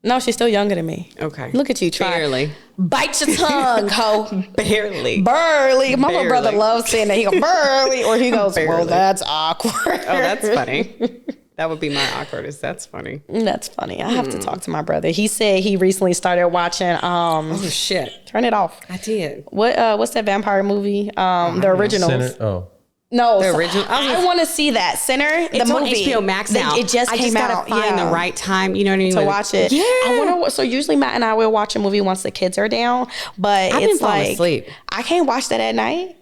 No, she's still younger than me. Okay. Look at you, try. Barely. Bite your tongue, ho. Barely. Burly. My little brother loves saying that. He goes, burly, or he goes, well, that's awkward. Oh, that's funny. That would be my awkwardest. That's funny. That's funny. I have to talk to my brother. He said he recently started watching. Oh shit! Turn it off. I did. What's that vampire movie? The originals. Sinner? Oh. No, the original. I want to see that Sinner. It's on HBO Max now. It just came out. I just gotta find the right time. You know what I mean? To watch it. Yeah. I wonder. So usually Matt and I will watch a movie once the kids are down, but I've it's been falling like asleep. I can't watch that at night.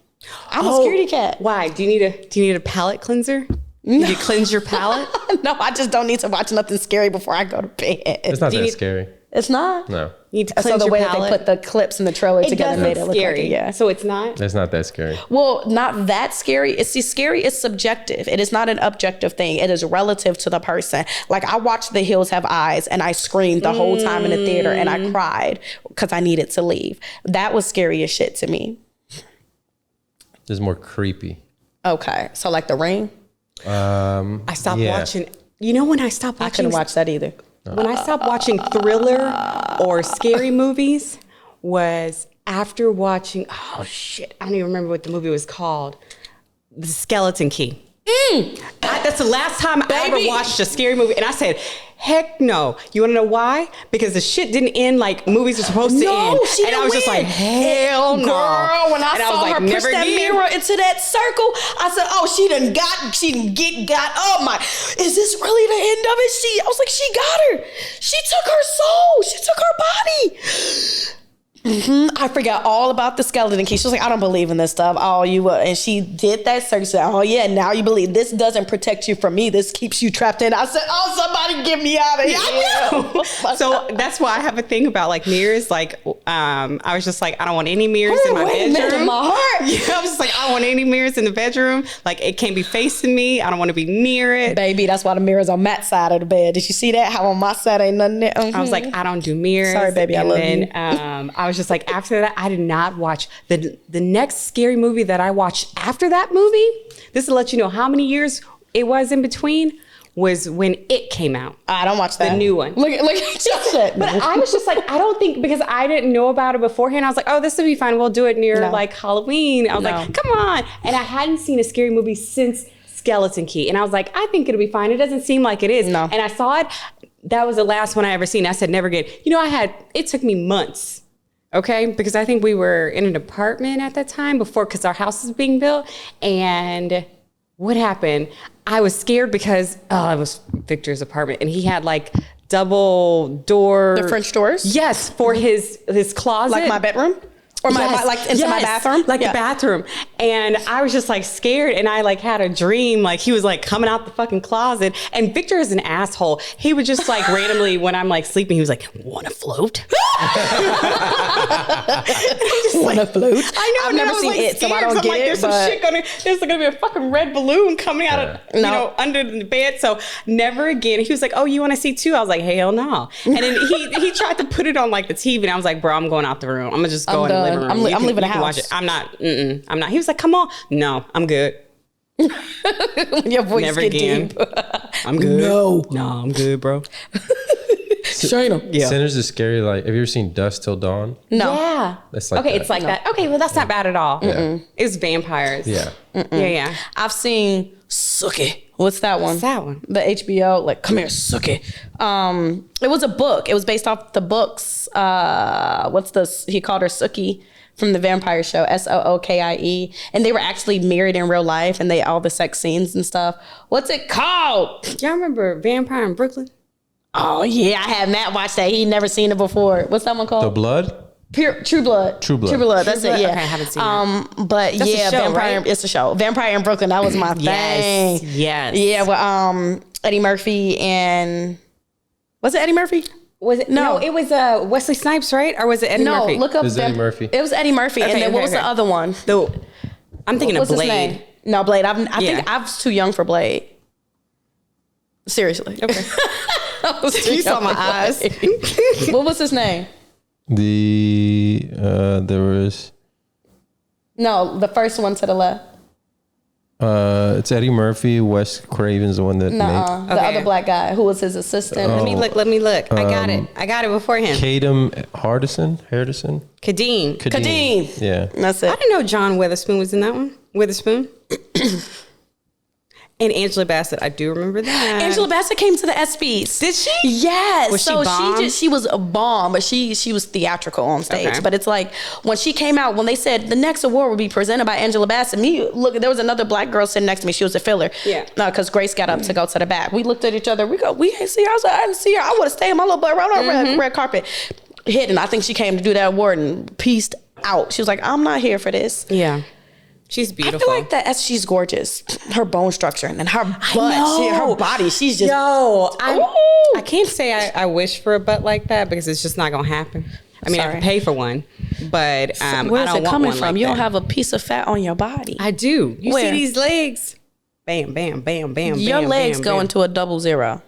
I'm a scaredy cat. Why? Do you need a palate cleanser? No. You cleanse your palate? No, I just don't need to watch nothing scary before I go to bed. It's not that scary. It's not? No. You need to cleanse the way your palate. that they put the clips in the trailer together made it look scary. like it, yeah. So it's not? It's not that scary. Well, not that scary. Scary is subjective. It is not an objective thing. It is relative to the person. Like I watched The Hills Have Eyes and I screamed the whole time in the theater and I cried because I needed to leave. That was scary as shit to me. It's more creepy. Okay. So like The Ring? I stopped watching. You know when I stopped watching? I couldn't watch that either. When I stopped watching thriller or scary movies was after watching, oh shit, I don't even remember what the movie was called. The Skeleton Key. That That's the last time I ever watched a scary movie. And I said, heck no. You want to know why? Because the shit didn't end like movies are supposed to end. She and I was just like, hell no. Girl, when I saw her push that mirror into that circle, I said, oh, she done got, oh my, is this really the end of it? I was like, she got her. She took her soul. She took her body. I forgot all about the skeleton key. She was like, I don't believe in this stuff. Oh, you and she did that search. She said, oh yeah, now you believe. This doesn't protect you from me. This keeps you trapped in. I said, oh, somebody get me out of here. So that's why I have a thing about like mirrors. Like, I was just like, I don't want any mirrors in my bedroom. My heart. Yeah, I was just like, I don't want any mirrors in the bedroom. Like, it can't be facing me. I don't want to be near it. Baby, that's why the mirror's on Matt's side of the bed. Did you see that? How on my side ain't nothing there? I was like, I don't do mirrors. Sorry, baby, I love you. I was just like, after that, I did not watch the next scary movie that I watched after that movie. This to let you know how many years it was in between. Was when It came out. I don't watch that. The new one. Look at shit. But I was just like, I don't think, because I didn't know about it beforehand. I was like, oh, this will be fine. We'll do it near like Halloween. I was like, come on. And I hadn't seen a scary movie since Skeleton Key. And I was like, I think it'll be fine. It doesn't seem like it is. No. And I saw it. That was the last one I ever seen. I said, never again. You know, it took me months. Okay, because I think we were in an apartment at that time because our house was being built. And what happened? I was scared because it was Victor's apartment, and he had like double door. The French doors? Yes, for his closet. Like my bedroom? Or my my bathroom? Like the bathroom. And I was just like scared, and I like had a dream like he was like coming out the fucking closet. And Victor is an asshole. He would just like randomly, when I'm like sleeping, he was like, wanna float? Wanna float? I know. I've never seen it, so I don't get it. There's gonna be a fucking red balloon coming out of under the bed. So never again. He was like, oh, you wanna see too? I was like, hell no. And then he tried to put it on like the TV, and I was like, bro, I'm going out the room. I'm gonna just go in the living room. I'm leaving the house. Watch it. I'm not. He was like, come on. No, I'm good. Your voice never get again. deep. I'm good. No, I'm good, bro. Shana. Yeah. Sinners is scary. Like, have you ever seen Dusk Till Dawn? No. Yeah. That's like it's like that. Okay, well, that's not bad at all. Yeah. It's vampires. Yeah. Yeah. I've seen Suki. What's that one? What's that one? The HBO, like, come here, Suki. It was a book. It was based off the books. He called her Suki from the vampire show, Sookie. And they were actually married in real life, and all the sex scenes and stuff. What's it called? Y'all remember Vampire in Brooklyn? Oh, yeah, I had Matt watch that. He'd never seen it before. What's that one called? The Blood? True Blood. That's it, yeah. Okay, I haven't seen that. But that's yeah, a show, Vampire, right? It's a show. Vampire in Brooklyn, that was my thing. Yes. Yeah, well, Eddie Murphy and... Was it Eddie Murphy? Was it? No, it was Wesley Snipes, right? Or was it Eddie Murphy? No, look up. It was Eddie Murphy. It was Eddie Murphy. Okay, and then what was the other one? I'm thinking of Blade. His name? No, Blade. I think I was too young for Blade. Seriously. Okay. You saw my eyes. What was his name? There was... No, the first one to the left. It's Eddie Murphy. Wes Craven's the one that the other black guy who was his assistant. Let me look. I got it before him. Kadem Hardison. Kadeem. Yeah. That's it. I didn't know John Witherspoon was in that one. Witherspoon. And Angela Bassett, I do remember that. Angela Bassett came to the ESPYs. Did she? Yes. Was she bomb? She was a bomb, but she was theatrical on stage. Okay. But it's like when she came out, when they said the next award would be presented by Angela Bassett, there was another black girl sitting next to me. She was a filler. Yeah. Because Grace got up to go to the back. We looked at each other. We didn't see her. I was like, I didn't see her. I would have stayed in my little butt right on red carpet. Hidden. I think she came to do that award and pieced out. She was like, I'm not here for this. Yeah. She's beautiful. I feel like she's gorgeous. Her bone structure and her butt, her body. She's just... I can't say I wish for a butt like that because it's just not going to happen. I mean, I can pay for one, but I don't want one like that. Where's it coming from? You don't have a piece of fat on your body. I do. You see these legs? Bam, bam, bam, bam, your bam, legs bam, go bam. into a 00.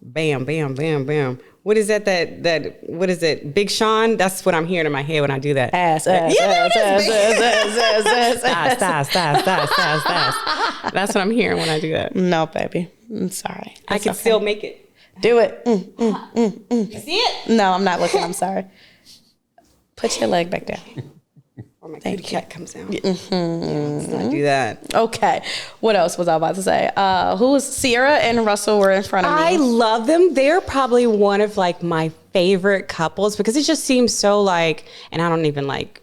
Bam, bam, bam, bam. What is that? What is it? Big Sean? That's what I'm hearing in my head when I do that. Ass. That's what I'm hearing when I do that. No, baby. I'm sorry. I can still make it. Do it. See it? No, I'm not looking. I'm sorry. Put your leg back down. Or my kitty cat comes out. Yeah, let's not do that. Okay. What else was I about to say? Who was Sierra and Russell were in front of me. I love them. They're probably one of like my favorite couples because it just seems so like, and I don't even like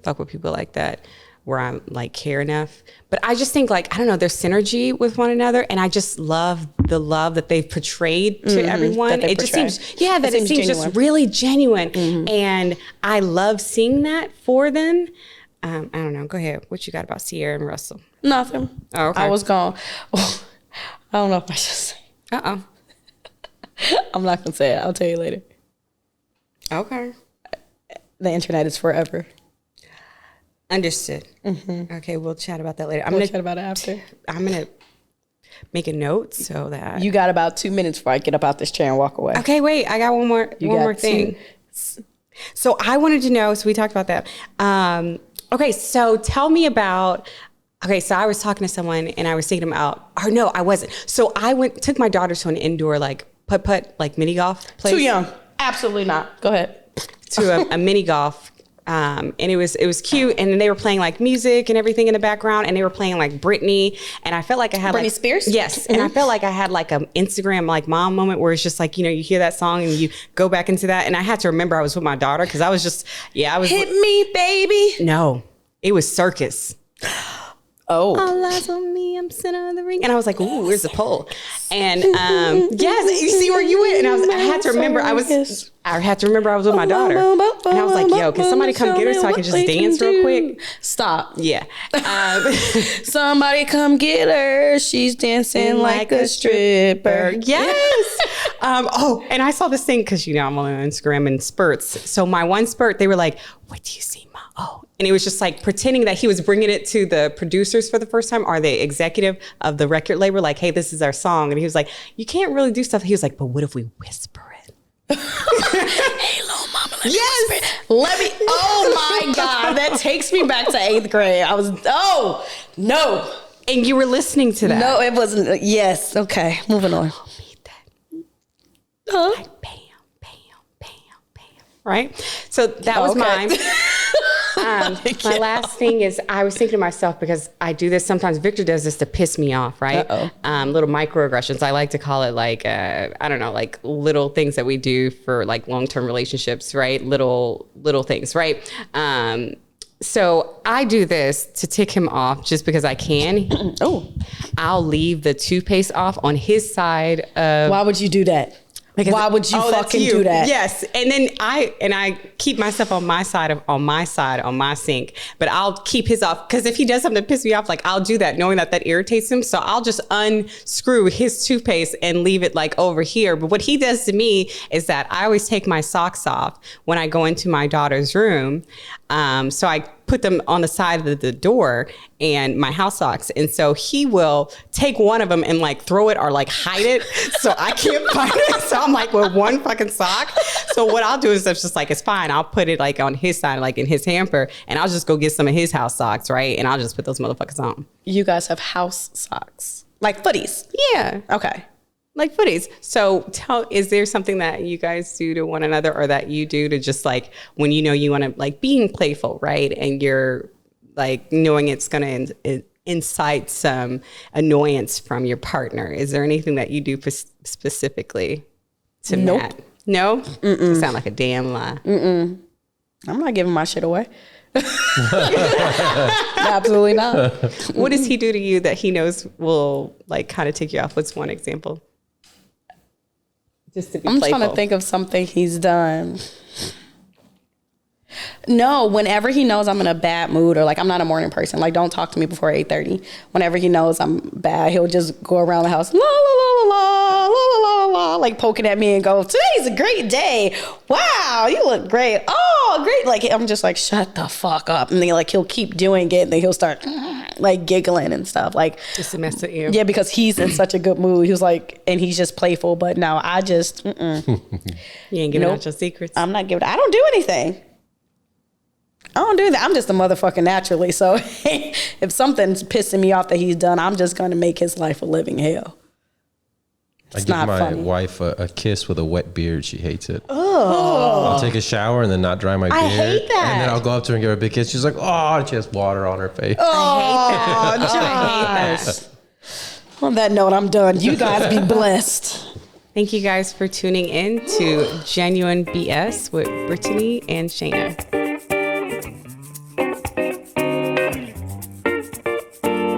fuck with people like that where I'm like care enough. But I just think like, I don't know, their synergy with one another. And I just love the love that they've portrayed to everyone. It just seems, it seems just really genuine. And I love seeing that for them. I don't know. Go ahead. What you got about Sierra and Russell? Nothing. Oh, okay. I was gone. I don't know if I should say. Uh-oh. I'm not going to say it. I'll tell you later. Okay. The internet is forever. Understood. Okay, we'll chat about that later. We'll chat about it after. I'm going to make a note so that... You got about 2 minutes before I get up out this chair and walk away. Okay, wait. I got one more thing. So I wanted to know, so we talked about that. Okay, so tell me about... Okay, so I was talking to someone and I was thinking about... Or no, I wasn't. So I took my daughter to an indoor like putt-putt, like mini golf place. Too young. Absolutely not. Go ahead. To a mini golf. And it was cute, and then they were playing like music and everything in the background, and they were playing like Brittany, and I felt like I had Brittany Spears? Yes, and I felt like I had like an Instagram like mom moment where it's just like, you know, you hear that song and you go back into that, and I had to remember I was with my daughter because I was just Hit me, baby. No, it was Circus. Oh. All eyes on me, I'm center of the ring. And I was like, ooh, where's the pole? And yes, you see where you went? And I had to remember I was with my daughter. And I was like, yo, can somebody come get her so I can just dance real quick? Stop. Yeah. Somebody come get her. She's dancing like a stripper. Yes. And I saw this thing because, you know, I'm on Instagram in spurts. So my one spurt, they were like, what do you see, Ma? Oh. And it was just like pretending that he was bringing it to the producers for the first time or the executive of the record label, like, hey, this is our song. And he was like, you can't really do stuff. He was like, but what if we whisper it? Hey, little mama, let me whisper it. Oh my God. That takes me back to 8th grade. No. And you were listening to that. No, it wasn't. Yes. Okay. Moving on. I'll beat that. Huh? Like, bam, bam, bam, bam. Right? So that was mine. My last thing is I was thinking to myself, because I do this sometimes, Victor does this to piss me off, right? Little microaggressions. I like to call it like, I don't know, like little things that we do for like long-term relationships, right? Little things, right? So I do this to tick him off just because I can. I'll leave the toothpaste off on his side of... Why would you do that? Because, why would you fucking do that? Yes. And then I keep myself on my sink, but I'll keep his off. Because if he does something to piss me off, like I'll do that knowing that irritates him. So I'll just unscrew his toothpaste and leave it like over here. But what he does to me is that I always take my socks off when I go into my daughter's room. So I put them on the side of the door and my house socks. And so he will take one of them and like throw it or like hide it. So I can't find it. So I'm like with one fucking sock. So what I'll do is it's just like, it's fine. I'll put it like on his side, like in his hamper, and I'll just go get some of his house socks. Right. And I'll just put those motherfuckers on. You guys have house socks, like footies. Yeah. Okay. Like footies. So is there something that you guys do to one another or that you do to just like when you know you want to like being playful, right? And you're like knowing it's going to incite some annoyance from your partner. Is there anything that you do specifically to Matt? No? You sound like a damn lie. I'm not giving my shit away. Absolutely not. What does he do to you that he knows will like kind of take you off? What's one example? Just to be playful. I'm trying to think of something he's done. No, whenever he knows I'm in a bad mood or like I'm not a morning person, like don't talk to me before 8:30. Whenever he knows I'm bad, he'll just go around the house, la la la la la la la la, like poking at me and go, "Today's a great day. Wow, you look great. Oh, great!" Like I'm just like, shut the fuck up, and then like he'll keep doing it, and then he'll start like giggling and stuff, like just to mess with you. Yeah, because he's in such a good mood. He was like, and he's just playful. But no, I just you ain't giving out your secrets. I'm not giving. I don't do anything. I don't do that. I'm just a motherfucker naturally. So if something's pissing me off that he's done, I'm just going to make his life a living hell. I give not my funny. wife a kiss with a wet beard. She hates it. Oh. I'll take a shower and then not dry my beard. I hate that. And then I'll go up to her and give her a big kiss. She's like, oh, and she has water on her face. I hate that. On that note, I'm done. You guys be blessed. Thank you guys for tuning in to Genuine BS with Brittany and Shana.